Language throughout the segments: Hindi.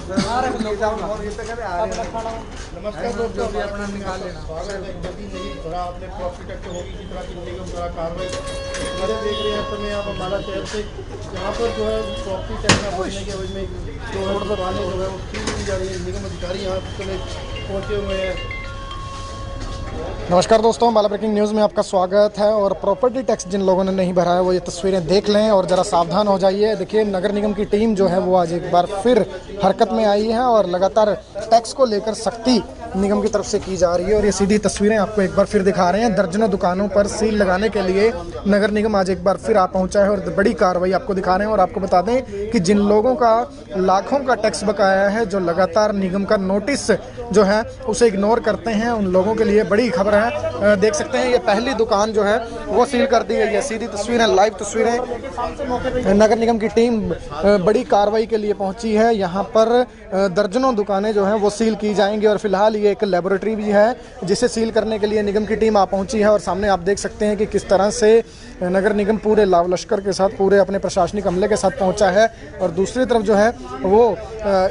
नमस्कार दोस्तों, अपना निकाल लेना। स्वागत है नहीं थोड़ा आपने प्रॉफिट टैक्स होगी किस तरह की निगम द्वारा कार्रवाई देख रहे हैं। इस समय आप अम्बाला शहर से यहाँ पर जो है प्रॉफिट टैक्स ना भरने के वजह में जो है दुकानें जो है वो सील की जा रही है। निगम अधिकारी यहाँ समय पहुँचे हुए हैं। नमस्कार दोस्तों, अम्बाला ब्रेकिंग न्यूज़ में आपका स्वागत है। और प्रॉपर्टी टैक्स जिन लोगों ने नहीं भरा है वो ये तस्वीरें देख लें और ज़रा सावधान हो जाइए। देखिए, नगर निगम की टीम जो है वो आज एक बार फिर हरकत में आई है और लगातार टैक्स को लेकर सख्ती निगम की तरफ से की जा रही है। और ये सीधी तस्वीरें आपको एक बार फिर दिखा रहे हैं। दर्जनों दुकानों पर सील लगाने के लिए नगर निगम आज एक बार फिर आ पहुंचा है और बड़ी कार्रवाई आपको दिखा रहे हैं। और आपको बता दें कि जिन लोगों का लाखों का टैक्स बकाया है, जो लगातार निगम का नोटिस जो है उसे इग्नोर करते हैं, उन लोगों के लिए बड़ी खबर है। देख सकते हैं ये पहली दुकान जो है वो सील कर दी गई है। सीधी तस्वीरें, लाइव तस्वीरें। नगर निगम की टीम बड़ी कार्रवाई के लिए पहुंची है। यहाँ पर दर्जनों दुकानें जो हैं वो सील की जाएंगी। और फिलहाल ये एक लेबोरेटरी भी है जिसे सील करने के लिए निगम की टीम आ पहुंची है। और सामने आप देख सकते हैं कि किस तरह से नगर निगम पूरे लाव लश्कर के साथ, पूरे अपने प्रशासनिक अमले के साथ पहुंचा है। और दूसरी तरफ जो है वो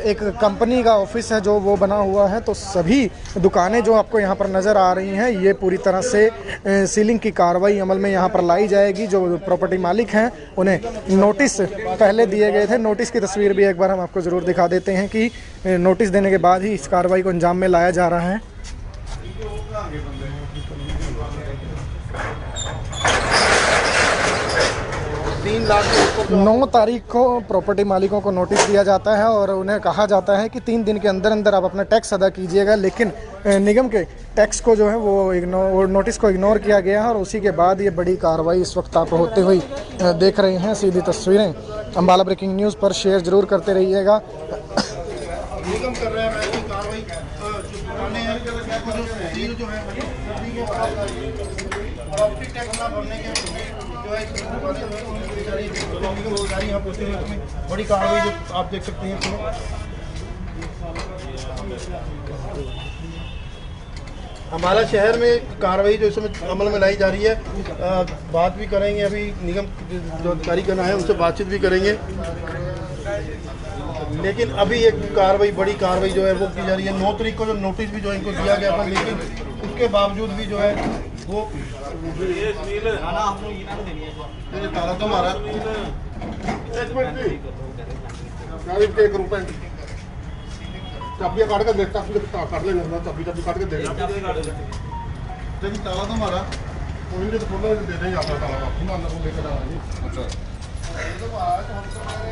एक कंपनी का ऑफिस है जो वो बना हुआ है। तो सभी दुकानें जो आपको यहाँ पर नज़र आ रही हैं ये पूरी तरह से सीलिंग की कार्रवाई अमल में यहाँ पर लाई जाएगी। जो प्रॉपर्टी मालिक हैं उन्हें नोटिस पहले दिए गए थे। नोटिस की तस्वीर भी एक बार हम आपको ज़रूर दिखा देते हैं कि नोटिस देने के बाद ही इस कार्रवाई को अंजाम में लाया जा रहा है। 9 तारीख को प्रॉपर्टी मालिकों को नोटिस दिया जाता है और उन्हें कहा जाता है कि 3 दिन के अंदर अंदर आप अपना टैक्स अदा कीजिएगा। लेकिन निगम के टैक्स को जो है वो नोटिस को इग्नोर किया गया है और उसी के बाद ये बड़ी कार्रवाई इस वक्त आप होते हुए देख रहे हैं। सीधी तस्वीरें अम्बाला ब्रेकिंग न्यूज़ पर शेयर ज़रूर करते रहिएगा। निगम कर रहा है ऐसी कार्रवाई जो दुकानें हैं जो सील जो है प्रॉपर्टी टैक्स ना भरने के जो है यहाँ पहुँचे हुए तुम्हें बड़ी कार्रवाई जो आप देख सकते हैं। अम्बाला शहर में कार्रवाई जो इस समय अमल में लाई जा रही है। बात भी करेंगे, अभी निगम जो अधिकारी करना है उनसे बातचीत भी करेंगे। लेकिन अभी एक कार्रवाई, बड़ी कार्रवाई जो है वो की जा रही है। 9 तारीख को जो नोटिस भी जो इनको दिया गया था, लेकिन उसके बावजूद भी जो है वो ताला तो मारा चाबियां काट के देखता काट लेना, चाबी काट के दे ताला तो मारा कोई तो खोलना दे देंगे आपका ताला लेकर आना जी। अच्छा,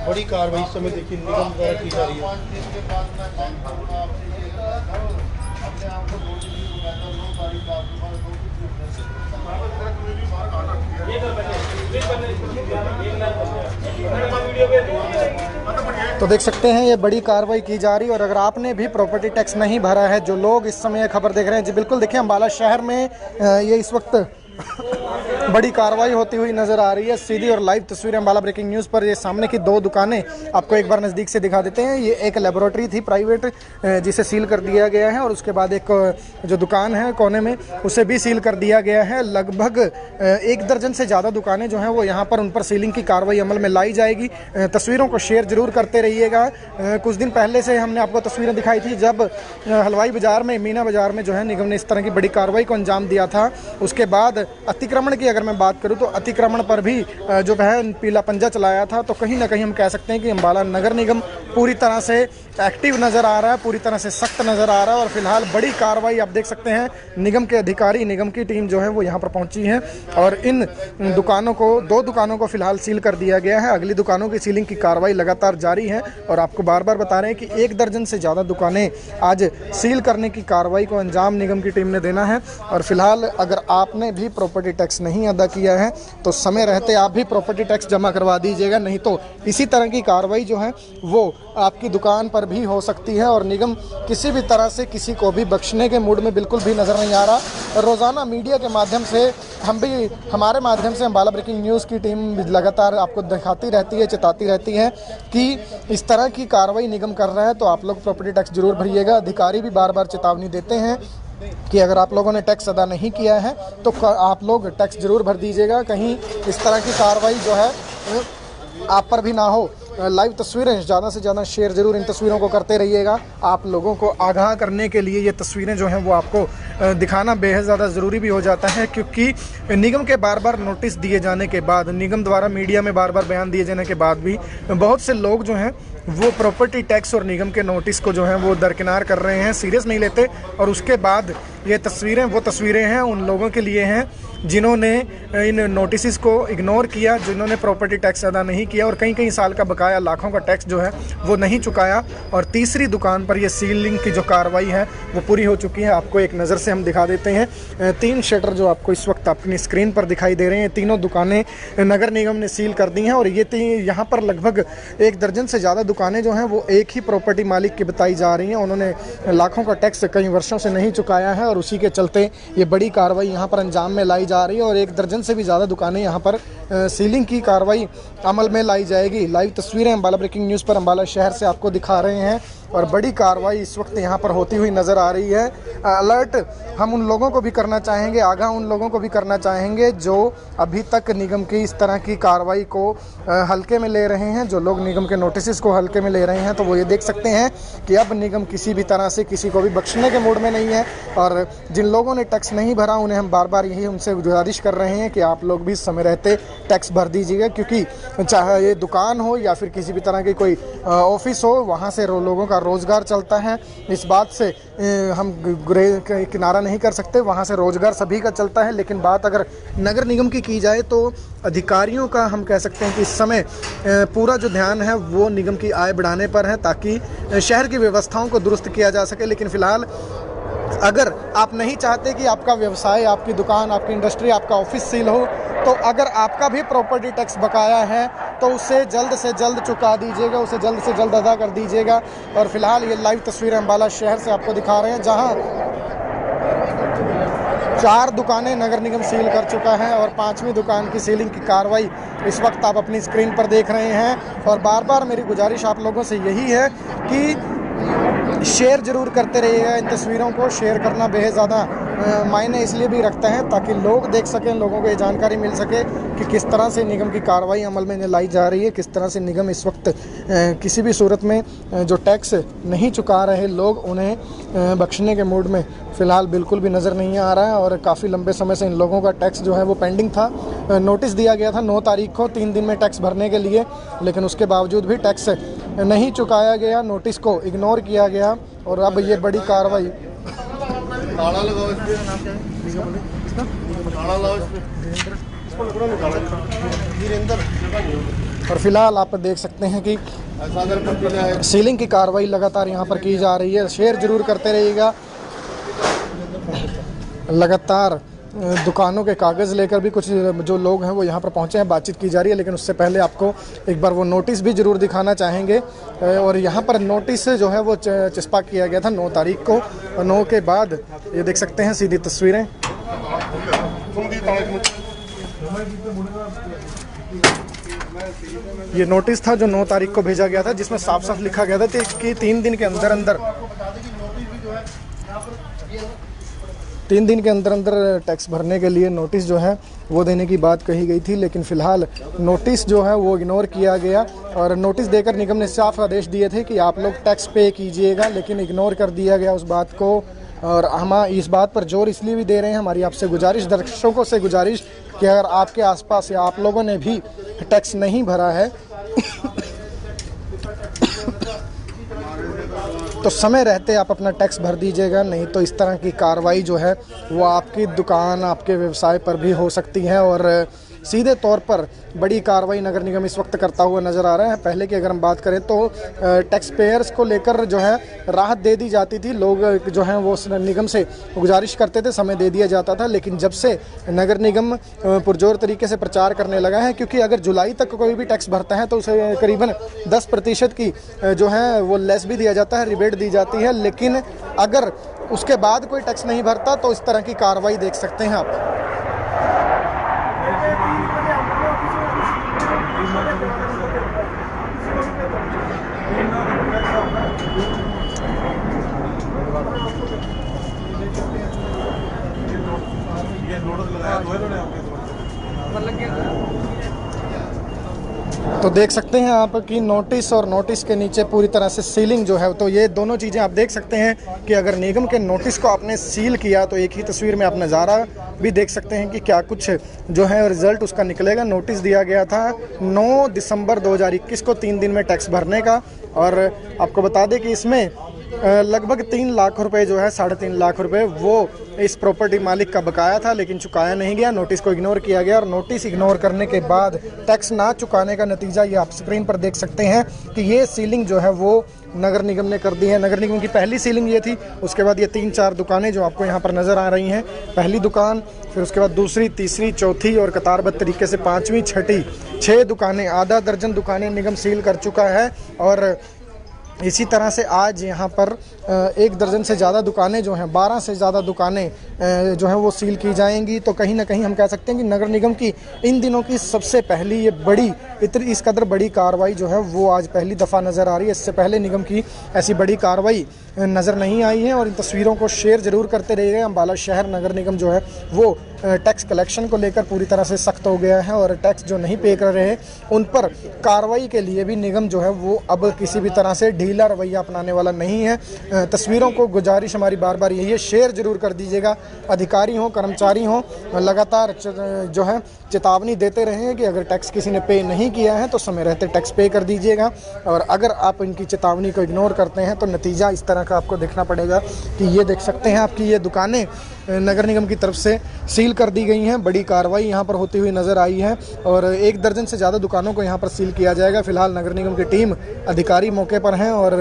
बड़ी कार्रवाई इस समय देखिए निगम द्वारा की जा रही है। तो देख सकते हैं ये बड़ी कार्रवाई की जा रही है। और अगर आपने भी प्रॉपर्टी टैक्स नहीं भरा है, जो लोग इस समय खबर देख रहे हैं, जी बिल्कुल देखिए अम्बाला शहर में ये इस वक्त बड़ी कार्रवाई होती हुई नज़र आ रही है। सीधी और लाइव तस्वीरें अम्बाला ब्रेकिंग न्यूज़ पर। ये सामने की 2 दुकानें आपको एक बार नज़दीक से दिखा देते हैं। ये एक लेबोरेटरी थी प्राइवेट जिसे सील कर दिया गया है और उसके बाद एक जो दुकान है कोने में उसे भी सील कर दिया गया है। लगभग 1 दर्जन से ज़्यादा दुकानें जो हैं वो यहाँ पर उन पर सीलिंग की कार्रवाई अमल में लाई जाएगी। तस्वीरों को शेयर ज़रूर करते रहिएगा। कुछ दिन पहले से हमने आपको तस्वीरें दिखाई थी जब हलवाई बाज़ार में, मीना बाज़ार में जो है निगम ने इस तरह की बड़ी कार्रवाई को अंजाम दिया था। उसके बाद अतिक्रमण की अगर मैं बात करूं तो अतिक्रमण पर भी जो है पीला पंजा चलाया था। तो कहीं ना कहीं हम कह सकते हैं कि अम्बाला नगर निगम पूरी तरह से एक्टिव नज़र आ रहा है, पूरी तरह से सख्त नज़र आ रहा है। और फिलहाल बड़ी कार्रवाई आप देख सकते हैं, निगम के अधिकारी, निगम की टीम जो है वो यहाँ पर पहुँची है और इन दुकानों को, 2 दुकानों को फिलहाल सील कर दिया गया है। अगली दुकानों की सीलिंग की कार्रवाई लगातार जारी है और आपको बार बार बता रहे हैं कि 1 दर्जन से ज़्यादा दुकानें आज सील करने की कार्रवाई को अंजाम निगम की टीम ने देना है। और फिलहाल अगर आपने भी प्रॉपर्टी टैक्स नहीं अदा किया है तो समय रहते आप भी प्रॉपर्टी टैक्स जमा करवा दीजिएगा, नहीं तो इसी तरह की कार्रवाई जो है वो आपकी दुकान पर भी हो सकती है। और निगम किसी भी तरह से किसी को भी बख्शने के मूड में बिल्कुल भी नज़र नहीं आ रहा। रोज़ाना मीडिया के माध्यम से हम भी, हमारे माध्यम से अम्बाला ब्रेकिंग न्यूज़ की टीम लगातार आपको दिखाती रहती है, चेताती रहती है कि इस तरह की कार्रवाई निगम कर रहा है तो आप लोग प्रॉपर्टी टैक्स जरूर भरिएगा। अधिकारी भी बार बार चेतावनी देते हैं कि अगर आप लोगों ने टैक्स अदा नहीं किया है तो आप लोग टैक्स ज़रूर भर दीजिएगा, कहीं इस तरह की कार्रवाई जो है आप पर भी ना हो। लाइव तस्वीरें ज़्यादा से ज़्यादा शेयर ज़रूर इन तस्वीरों को करते रहिएगा। आप लोगों को आगाह करने के लिए ये तस्वीरें जो हैं वो आपको दिखाना बेहद ज़्यादा ज़रूरी भी हो जाता है, क्योंकि निगम के बार बार नोटिस दिए जाने के बाद, निगम द्वारा मीडिया में बार बार बयान दिए जाने के बाद भी बहुत से लोग जो हैं वो प्रॉपर्टी टैक्स और निगम के नोटिस को जो है वो दरकिनार कर रहे हैं, सीरियस नहीं लेते। और उसके बाद ये तस्वीरें वो तस्वीरें हैं उन लोगों के लिए हैं जिन्होंने इन नोटिस को इग्नोर किया, जिन्होंने प्रॉपर्टी टैक्स अदा नहीं किया और कई साल का बकाया लाखों का टैक्स जो है वो नहीं चुकाया। और तीसरी दुकान पर ये सीलिंग की जो कार्रवाई है वो पूरी हो चुकी है। आपको एक नज़र से हम दिखा देते हैं। 3 शटर जो आपको इस वक्त अपनी स्क्रीन पर दिखाई दे रहे हैं, तीनों दुकानें नगर निगम ने सील कर दी हैं। और ये यहाँ पर लगभग 1 दर्जन से ज़्यादा दुकानें जो हैं वो एक ही प्रॉपर्टी मालिक की बताई जा रही हैं। उन्होंने लाखों का टैक्स कई वर्षों से नहीं चुकाया है और उसी के चलते ये बड़ी कार्रवाई यहाँ पर अंजाम में लाई जा रही है। और 1 दर्जन से भी ज़्यादा दुकानें यहाँ पर सीलिंग की कार्रवाई अमल में लाई जाएगी। लाइव तस्वीरें अम्बाला ब्रेकिंग न्यूज़ पर अम्बाला शहर से आपको दिखा रहे हैं और बड़ी कार्रवाई इस वक्त यहाँ पर होती हुई नज़र आ रही है। अलर्ट हम उन लोगों को भी करना चाहेंगे, आगाह उन लोगों को भी करना चाहेंगे जो अभी तक निगम की इस तरह की कार्रवाई को हल्के में ले रहे हैं। जो लोग निगम के नोटिस को हल्के में ले रहे हैं तो वो ये देख सकते हैं कि अब निगम किसी भी तरह से किसी को भी बख्शने के मूड में नहीं है। और जिन लोगों ने टैक्स नहीं भरा उन्हें हम बार बार यही उनसे गुजारिश कर रहे हैं कि आप लोग भी समय रहते टैक्स भर दीजिएगा, क्योंकि चाहे ये दुकान हो या फिर किसी भी तरह की कोई ऑफिस हो, वहाँ से लोगों का रोज़गार चलता है। इस बात से हम किनारा नहीं कर सकते, वहाँ से रोज़गार सभी का चलता है। लेकिन बात अगर नगर निगम की जाए तो अधिकारियों का हम कह सकते हैं कि इस समय पूरा जो ध्यान है वो निगम की आय बढ़ाने पर है, ताकि शहर की व्यवस्थाओं को दुरुस्त किया जा सके। लेकिन फ़िलहाल अगर आप नहीं चाहते कि आपका व्यवसाय, आपकी दुकान, आपकी इंडस्ट्री, आपका ऑफिस सील हो, तो अगर आपका भी प्रॉपर्टी टैक्स बकाया है तो उसे जल्द से जल्द चुका दीजिएगा, उसे जल्द से जल्द अदा कर दीजिएगा। और फिलहाल ये लाइव तस्वीरें अम्बाला शहर से आपको दिखा रहे हैं, जहां 4 दुकानें नगर निगम सील कर चुका है और 5वीं दुकान की सीलिंग की कार्रवाई इस वक्त आप अपनी स्क्रीन पर देख रहे हैं। और बार बार मेरी गुजारिश आप लोगों से यही है कि शेयर ज़रूर करते रहिएगा। इन तस्वीरों को शेयर करना बेहद ज़्यादा मायने इसलिए भी रखता है ताकि लोग देख सकें, लोगों को ये जानकारी मिल सके कि किस तरह से निगम की कार्रवाई अमल में लाई जा रही है, किस तरह से निगम इस वक्त किसी भी सूरत में जो टैक्स नहीं चुका रहे लोग उन्हें बख्शने के मूड में फ़िलहाल बिल्कुल भी नज़र नहीं आ रहा है। और काफ़ी लंबे समय से इन लोगों का टैक्स जो है वो पेंडिंग था। नोटिस दिया गया था 9 तारीख को 3 दिन में टैक्स भरने के लिए, लेकिन उसके बावजूद भी टैक्स नहीं चुकाया गया, नोटिस को इग्नोर किया गया। और अब ये बड़ी कार्रवाई ताला लगाओ इस पे, ताला लगाओ इस पे, वीरेंद्र। और फिलहाल आप देख सकते हैं कि सीलिंग की कार्रवाई लगातार यहाँ पर की जा रही है। शेयर ज़रूर करते रहिएगा। लगातार दुकानों के कागज़ लेकर भी कुछ जो लोग हैं वो यहाँ पर पहुँचे हैं, बातचीत की जा रही है। लेकिन उससे पहले आपको एक बार वो नोटिस भी ज़रूर दिखाना चाहेंगे। और यहाँ पर नोटिस जो है वो चिपका किया गया था 9 तारीख को, और 9 के बाद ये देख सकते हैं सीधी तस्वीरें। ये नोटिस था जो 9 तारीख को भेजा गया था, जिसमें साफ साफ लिखा गया था कि 3 दिन के अंदर अंदर 3 दिन के अंदर अंदर टैक्स भरने के लिए नोटिस जो है वो देने की बात कही गई थी। लेकिन फ़िलहाल नोटिस जो है वो इग्नोर किया गया और नोटिस देकर निगम ने साफ आदेश दिए थे कि आप लोग टैक्स पे कीजिएगा, लेकिन इग्नोर कर दिया गया उस बात को। और हम इस बात पर जोर इसलिए भी दे रहे हैं, हमारी आपसे गुजारिश, दर्शकों से गुजारिश कि अगर आपके आसपास या आप लोगों ने भी टैक्स नहीं भरा है तो समय रहते आप अपना टैक्स भर दीजिएगा, नहीं तो इस तरह की कार्रवाई जो है वो आपकी दुकान, आपके व्यवसाय पर भी हो सकती है। और सीधे तौर पर बड़ी कार्रवाई नगर निगम इस वक्त करता हुआ नज़र आ रहा है। पहले की अगर हम बात करें तो टैक्स पेयर्स को लेकर जो है राहत दे दी जाती थी, लोग जो हैं वो निगम से गुजारिश करते थे, समय दे दिया जाता था। लेकिन जब से नगर निगम पुरजोर तरीके से प्रचार करने लगा है, क्योंकि अगर जुलाई तक कोई भी टैक्स भरता है तो उसे करीबन 10% की जो है वो लेस भी दिया जाता है, रिबेट दी जाती है। लेकिन अगर उसके बाद कोई टैक्स नहीं भरता तो इस तरह की कार्रवाई देख सकते हैं आप। तो देख सकते हैं आप कि नोटिस और नोटिस के नीचे पूरी तरह से सीलिंग जो है, तो ये दोनों चीज़ें आप देख सकते हैं कि अगर निगम के नोटिस को आपने सील किया तो एक ही तस्वीर में आप नज़ारा भी देख सकते हैं कि क्या कुछ जो है रिज़ल्ट उसका निकलेगा। नोटिस दिया गया था 9 दिसंबर 2021 को 3 दिन में टैक्स भरने का, और आपको बता दें कि इसमें लगभग 3 लाख रुपए जो है 3.5 लाख रुपए वो इस प्रॉपर्टी मालिक का बकाया था, लेकिन चुकाया नहीं गया। नोटिस को इग्नोर किया गया और नोटिस इग्नोर करने के बाद टैक्स ना चुकाने का नतीजा ये आप स्क्रीन पर देख सकते हैं कि ये सीलिंग जो है वो नगर निगम ने कर दी है। नगर निगम की पहली सीलिंग ये थी, उसके बाद ये 3-4 दुकानें जो आपको यहाँ पर नज़र आ रही हैं, पहली दुकान, फिर उसके बाद दूसरी, तीसरी, चौथी और कतारबद्ध तरीके से 5वीं, 6ठी, 6 दुकानें, आधा दर्जन दुकानें निगम सील कर चुका है। और इसी तरह से आज यहाँ पर 1 दर्जन से ज़्यादा दुकानें जो हैं, 12 से ज़्यादा दुकानें जो हैं वो सील की जाएंगी। तो कहीं ना कहीं हम कह सकते हैं कि नगर निगम की इन दिनों की सबसे पहली ये बड़ी इस कदर बड़ी कार्रवाई जो है वो आज पहली दफ़ा नज़र आ रही है। इससे पहले निगम की ऐसी बड़ी कार्रवाई नज़र नहीं आई है। और इन तस्वीरों को शेयर ज़रूर करते रहिएगा। अम्बाला शहर नगर निगम जो है वो टैक्स कलेक्शन को लेकर पूरी तरह से सख्त हो गया है, और टैक्स जो नहीं पे कर रहे हैं उन पर कार्रवाई के लिए भी निगम जो है वो अब किसी भी तरह से ढीला रवैया अपनाने वाला नहीं है। तस्वीरों को गुजारिश हमारी बार बार यही है, शेयर ज़रूर कर दीजिएगा। अधिकारी हों, कर्मचारी हों, लगातार जो है चेतावनी देते रहे हैं कि अगर टैक्स किसी ने पे नहीं किया है तो समय रहते टैक्स पे कर दीजिएगा। और अगर आप इनकी चेतावनी को इग्नोर करते हैं तो नतीजा इस तरह का आपको देखना पड़ेगा कि ये देख सकते हैं आपकी ये दुकानें नगर निगम की तरफ से सील कर दी गई हैं। बड़ी कार्रवाई यहाँ पर होती हुई नज़र आई है और 1 दर्जन से ज़्यादा दुकानों को यहाँ पर सील किया जाएगा। फिलहाल नगर निगम की टीम, अधिकारी मौके पर हैं और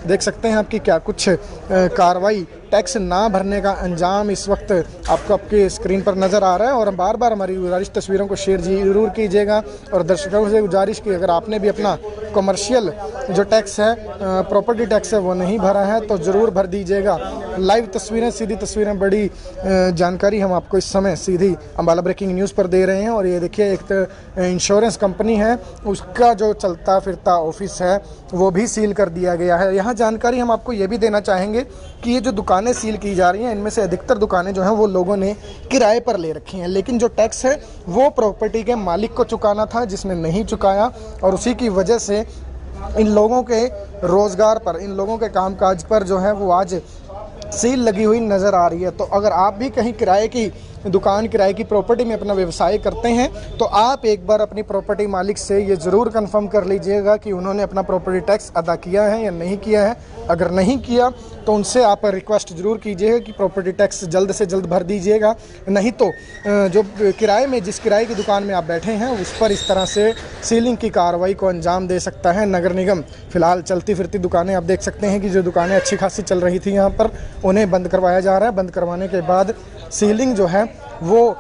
देख सकते हैं आपकी क्या कुछ कार्रवाई, टैक्स ना भरने का अंजाम इस वक्त आपको आपके स्क्रीन पर नज़र आ रहा है। और बार बार हमारी गुजारिश, तस्वीरों को शेयर ज़रूर कीजिएगा। और दर्शकों से गुजारिश की, अगर आपने भी अपना कमर्शियल जो टैक्स है, प्रॉपर्टी टैक्स है, वो नहीं भरा है तो ज़रूर भर दीजिएगा। लाइव तस्वीरें, सीधी तस्वीरें, बड़ी जानकारी हम आपको इस समय सीधी अम्बाला ब्रेकिंग न्यूज़ पर दे रहे हैं। और ये देखिए, एक तो इंश्योरेंस कंपनी है, उसका जो चलता फिरता ऑफिस है वो भी सील कर दिया गया है। यहाँ जानकारी हम आपको ये भी देना चाहेंगे कि ये जो दुकानें सील की जा रही हैं, इनमें से अधिकतर दुकानें जो हैं वो लोगों ने किराए पर ले रखी हैं, लेकिन जो टैक्स है वो प्रॉपर्टी के मालिक को चुकाना था, जिसने नहीं चुकाया। और उसी की वजह से इन लोगों के रोज़गार पर, इन लोगों के कामकाज पर जो है वो आज सील लगी हुई नज़र आ रही है। तो अगर आप भी कहीं किराए की दुकान, किराए की प्रॉपर्टी में अपना व्यवसाय करते हैं तो आप एक बार अपनी प्रॉपर्टी मालिक से ये ज़रूर कंफर्म कर लीजिएगा कि उन्होंने अपना प्रॉपर्टी टैक्स अदा किया है या नहीं किया है। अगर नहीं किया तो उनसे आप रिक्वेस्ट ज़रूर कीजिएगा कि प्रॉपर्टी टैक्स जल्द से जल्द भर दीजिएगा, नहीं तो जो किराए में, जिस किराए की दुकान में आप बैठे हैं उस पर इस तरह से सीलिंग की कार्रवाई को अंजाम दे सकता है नगर निगम। फ़िलहाल चलती फिरती दुकानें आप देख सकते हैं कि जो दुकानें अच्छी खासी चल रही थी यहाँ पर, उन्हें बंद करवाया जा रहा है। बंद करवाने के बाद सीलिंग जो है वो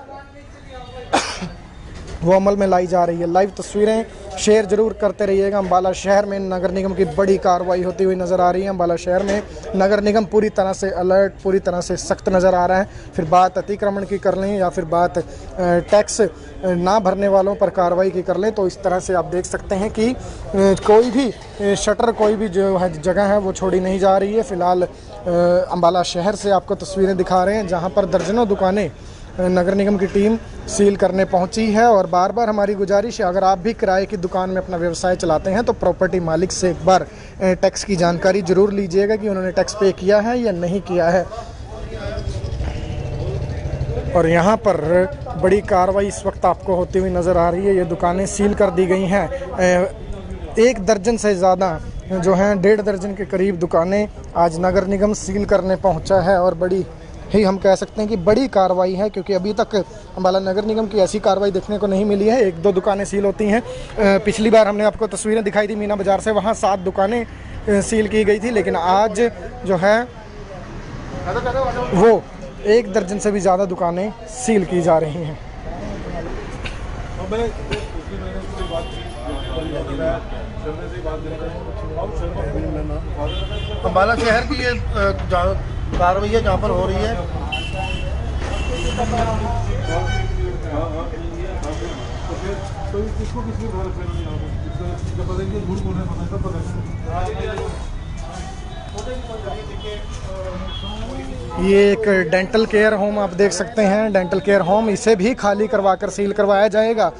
अमल में लाई जा रही है। लाइव तस्वीरें शेयर जरूर करते रहिएगा। अम्बाला शहर में नगर निगम की बड़ी कार्रवाई होती हुई नज़र आ रही है। अम्बाला शहर में नगर निगम पूरी तरह से अलर्ट, पूरी तरह से सख्त नज़र आ रहा है। फिर बात अतिक्रमण की कर लें या फिर बात टैक्स ना भरने वालों पर कार्रवाई की कर लें, तो इस तरह से आप देख सकते हैं कि कोई भी शटर, कोई भी जो है जगह है वो छोड़ी नहीं जा रही है। फ़िलहाल अम्बाला शहर से आपको तस्वीरें दिखा रहे हैं जहाँ पर दर्जनों दुकानें नगर निगम की टीम सील करने पहुंची है। और बार बार हमारी गुजारिश है, अगर आप भी किराए की दुकान में अपना व्यवसाय चलाते हैं तो प्रॉपर्टी मालिक से एक बार टैक्स की जानकारी ज़रूर लीजिएगा कि उन्होंने टैक्स पे किया है या नहीं किया है। और यहाँ पर बड़ी कार्रवाई इस वक्त आपको होती हुई नज़र आ रही है। ये दुकानें सील कर दी गई हैं। 1 दर्जन से ज़्यादा जो हैं, 1.5 दर्जन के करीब दुकानें आज नगर निगम सील करने पहुँचा है। और बड़ी ही हम कह सकते हैं कि बड़ी कार्रवाई है, क्योंकि अभी तक अम्बाला नगर निगम की ऐसी कार्रवाई देखने को नहीं मिली है। 1-2 दुकानें सील होती हैं। पिछली बार हमने आपको तस्वीरें दिखाई थी मीना बाज़ार से, वहाँ 7 दुकानें सील की गई थी, लेकिन आज जो है वो 1 दर्जन से भी ज़्यादा दुकानें सील की जा रही हैं। अम्बाला शहर की ये कार्रवाई है जहाँ पर हो रही है। ये एक डेंटल केयर होम आप देख सकते हैं, डेंटल केयर होम, इसे भी खाली करवाकर सील करवाया जाएगा।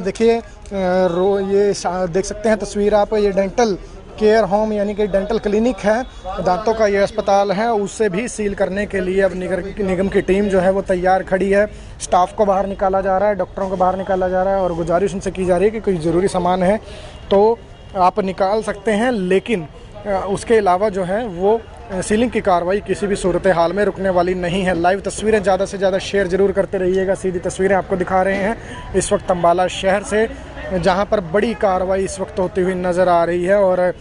देखिए ये देख सकते हैं तस्वीर आप, ये डेंटल केयर होम यानी कि डेंटल क्लिनिक है, दांतों का ये अस्पताल है, उसे भी सील करने के लिए अब निगम की टीम जो है वो तैयार खड़ी है। स्टाफ को बाहर निकाला जा रहा है, डॉक्टरों को बाहर निकाला जा रहा है और गुजारिश उनसे की जा रही है कि कोई ज़रूरी सामान है तो आप निकाल सकते हैं, लेकिन उसके अलावा जो है वो सीलिंग की कार्रवाई किसी भी सूरत हाल में रुकने वाली नहीं है। लाइव तस्वीरें ज़्यादा से ज़्यादा शेयर ज़रूर करते रहिएगा। सीधी तस्वीरें आपको दिखा रहे हैं इस वक्त अम्बाला शहर से, जहां पर बड़ी कार्रवाई इस वक्त होती हुई नज़र आ रही है। और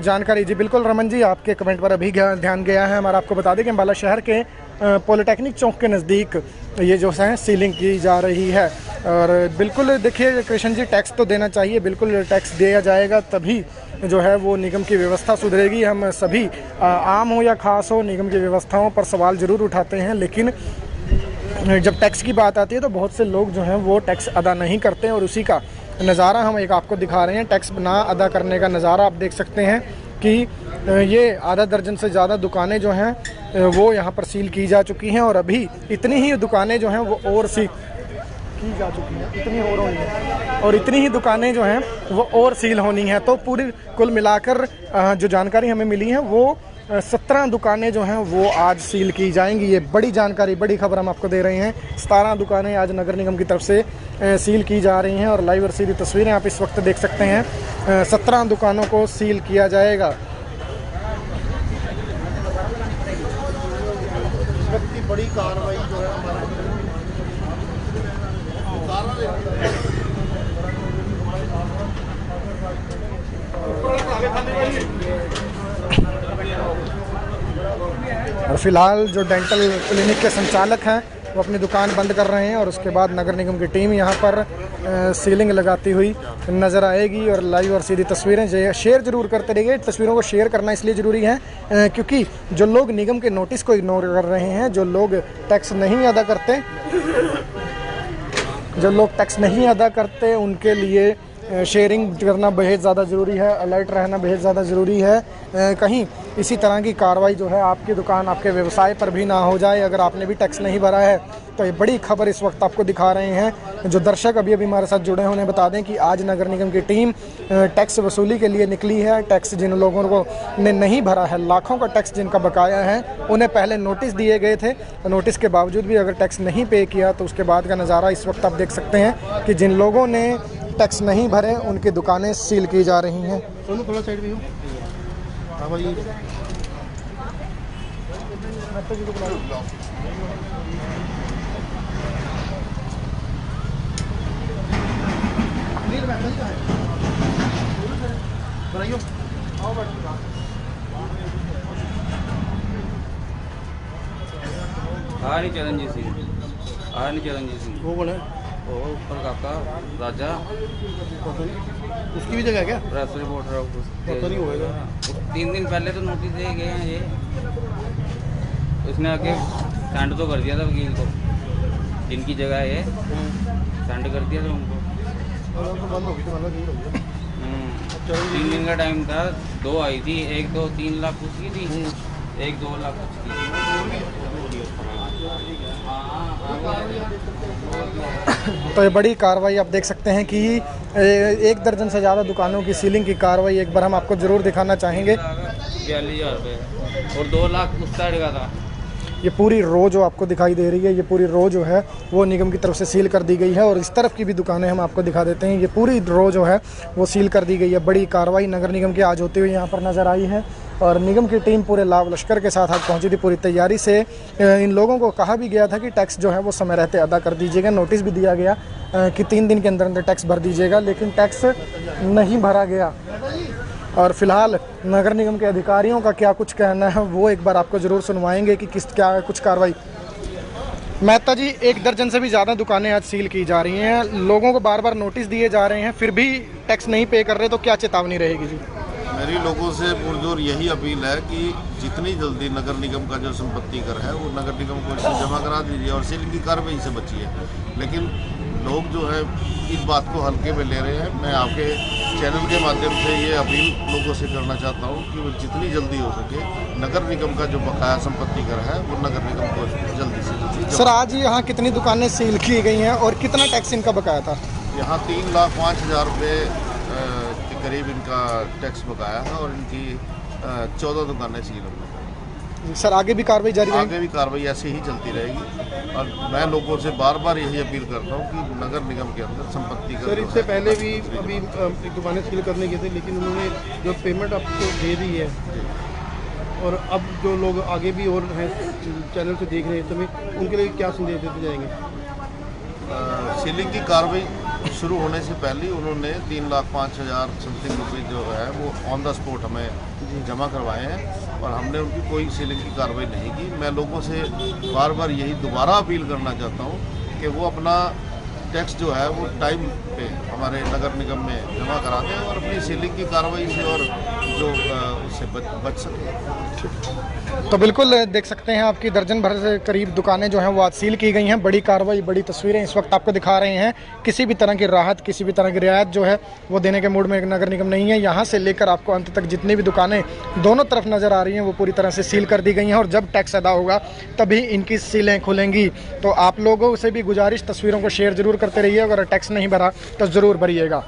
जानकारी जी बिल्कुल रमन जी, आपके कमेंट पर अभी ध्यान गया है हमारा। आपको बता दें कि अम्बाला शहर के पॉलिटेक्निक चौक के नज़दीक ये जो है सीलिंग की जा रही है। और बिल्कुल देखिए कृष्ण जी, टैक्स तो देना चाहिए, बिल्कुल टैक्स दिया जाएगा तभी जो है वो निगम की व्यवस्था सुधरेगी। हम सभी आम हो या ख़ास हो, निगम की व्यवस्थाओं पर सवाल ज़रूर उठाते हैं, लेकिन जब टैक्स की बात आती है तो बहुत से लोग जो हैं वो टैक्स अदा नहीं करते हैं और उसी का नज़ारा हम एक आपको दिखा रहे हैं। टैक्स ना अदा करने का नज़ारा आप देख सकते हैं कि ये आधा दर्जन से ज़्यादा दुकानें जो हैं वो यहाँ पर सील की जा चुकी हैं और अभी इतनी ही दुकानें जो हैं वो और सील की जा चुकी हैं, इतनी और होनी है और इतनी ही दुकानें जो हैं वो और सील होनी हैं। तो पूरी कुल मिलाकर जो जानकारी हमें मिली है वो 17 दुकानें जो हैं वो आज सील की जाएंगी। ये बड़ी जानकारी, बड़ी खबर हम आपको दे रहे हैं। 17 दुकानें आज नगर निगम की तरफ से सील की जा रही हैं और लाइव और सीधी तस्वीरें आप इस वक्त देख सकते हैं। 17 दुकानों को सील किया जाएगा। इस वक्त की बड़ी कार्रवाई जो है हमारा और फिलहाल जो डेंटल क्लिनिक के संचालक हैं वो अपनी दुकान बंद कर रहे हैं और उसके बाद नगर निगम की टीम यहाँ पर सीलिंग लगाती हुई नज़र आएगी। और लाइव और सीधी तस्वीरें शेयर ज़रूर करते रहिए। तस्वीरों को शेयर करना इसलिए ज़रूरी है क्योंकि जो लोग निगम के नोटिस को इग्नोर कर रहे हैं, जो लोग टैक्स नहीं अदा करते, उनके लिए शेयरिंग करना बेहद ज़्यादा ज़रूरी है, अलर्ट रहना बेहद ज़्यादा ज़रूरी है। कहीं इसी तरह की कार्रवाई जो है आपकी दुकान, आपके व्यवसाय पर भी ना हो जाए। अगर आपने भी टैक्स नहीं भरा है तो ये बड़ी खबर इस वक्त आपको दिखा रहे हैं। जो दर्शक अभी हमारे साथ जुड़े हैं उन्हें बता दें कि आज नगर निगम की टीम टैक्स वसूली के लिए निकली है। टैक्स जिन लोगों को ने नहीं भरा है, लाखों का टैक्स जिनका बकाया है, उन्हें पहले नोटिस दिए गए थे। नोटिस के बावजूद भी अगर टैक्स नहीं पे किया तो उसके बाद का नज़ारा इस वक्त आप देख सकते हैं कि जिन लोगों ने टैक्स नहीं भरे उनकी दुकानें सील की जा रही हैं। सोनू थोड़ा साइड भी हो। हाँ भाई, चरणजीत सिंह वो बोले वो ऊपर काका राजा उसकी भी जगह क्या प्रेस रिपोर्टर पता नहीं होगा। 3 दिन पहले तो नोटिस दिए गए हैं। ये उसने आके सेंड तो कर दिया था वकील को, जिनकी जगह है सेंड कर दिया था उनको। बंद हो गई तो मतलब 3 दिन का टाइम था। 2 आई थी, एक तो 3 लाख उसकी थी, एक 2 लाख उसकी थी। तो ये बड़ी कार्रवाई आप देख सकते हैं कि 1 दर्जन से ज़्यादा दुकानों की सीलिंग की कार्रवाई एक बार हम आपको ज़रूर दिखाना चाहेंगे। 42,000 रुपये और 2 लाख उस साइड का था। ये पूरी रो जो आपको दिखाई दे रही है, ये पूरी रो जो है वो निगम की तरफ से सील कर दी गई है। और इस तरफ की भी दुकानें हम आपको दिखा देते हैं, ये पूरी रो जो है वो सील कर दी गई है। बड़ी कार्रवाई नगर निगम की आज होती हुई यहाँ पर नज़र आई है और निगम की टीम पूरे लाव लश्कर के साथ आज पहुँची थी पूरी तैयारी से। इन लोगों को कहा भी गया था कि टैक्स जो है वो समय रहते अदा कर दीजिएगा। नोटिस भी दिया गया कि 3 दिन के अंदर अंदर टैक्स भर दीजिएगा, लेकिन टैक्स नहीं भरा गया। और फिलहाल नगर निगम के अधिकारियों का क्या कुछ कहना है वो एक बार आपको ज़रूर सुनवाएंगे कि क्या कुछ कार्रवाई। मेहता जी, 1 दर्जन से भी ज़्यादा दुकानें आज सील की जा रही हैं, लोगों को बार बार नोटिस दिए जा रहे हैं, फिर भी टैक्स नहीं पे कर रहे, तो क्या चेतावनी रहेगी जी? मेरी लोगों से पुरजोर यही अपील है कि जितनी जल्दी नगर निगम का जो संपत्ति कर है वो नगर निगम को इससे जमा करा दीजिए और सीलिंग की कार्रवाई से बचिए। लेकिन लोग जो है इस बात को हल्के में ले रहे हैं। मैं आपके चैनल के माध्यम से ये अपील लोगों से करना चाहता हूँ कि वो जितनी जल्दी हो सके नगर निगम का जो बकाया संपत्ति कर है वो नगर निगम को जल्दी से जल्दी। सर आज यहाँ कितनी दुकानें सील की गई हैं और कितना टैक्स इनका बकाया था? यहाँ 3,05,000 रुपये के करीब इनका टैक्स बकाया है और इनकी 14 दुकानें सील हो गई। सर आगे भी कार्रवाई जारी रहेगी? आगे भी कार्रवाई ऐसे ही चलती रहेगी और मैं लोगों से बार बार यही अपील करता हूँ कि नगर निगम के अंदर संपत्ति का सर इससे पहले भी अभी एक दुकानें सील करने गए थे, लेकिन उन्होंने जो पेमेंट आपको दे दी है और अब जो लोग आगे भी और हैं चैनल से देख रहे हैं इस समय, उनके लिए क्या संदेश देते जाएंगे? सीलिंग की कार्रवाई शुरू होने से पहले उन्होंने 3,05,000 समथिंग रुपये जो है वो ऑन द स्पॉट हमें जमा करवाए हैं और हमने उनकी कोई सीलिंग की कार्रवाई नहीं की। मैं लोगों से बार बार यही दोबारा अपील करना चाहता हूँ कि वो अपना टैक्स जो है वो टाइम पे हमारे नगर निगम में जमा करा दें और अपनी सीलिंग की कार्रवाई से और जो उससे बच सके। तो बिल्कुल देख सकते हैं आपकी दर्जन भर से करीब दुकानें जो हैं वो आज सील की गई हैं। बड़ी कार्रवाई, बड़ी तस्वीरें इस वक्त आपको दिखा रहे हैं। किसी भी तरह की राहत, किसी भी तरह की रियायत जो है वो देने के मूड में नगर निगम नहीं है। यहाँ से लेकर आपको अंत तक जितनी भी दुकानें दोनों तरफ नज़र आ रही हैं वो पूरी तरह से सील कर दी गई हैं और जब टैक्स अदा होगा तभी इनकी सीलें खुलेंगी। तो आप लोगों से भी गुजारिश, तस्वीरों को शेयर ज़रूर करते रहिए। अगर टैक्स नहीं भरा तो ज़रूर भरिएगा।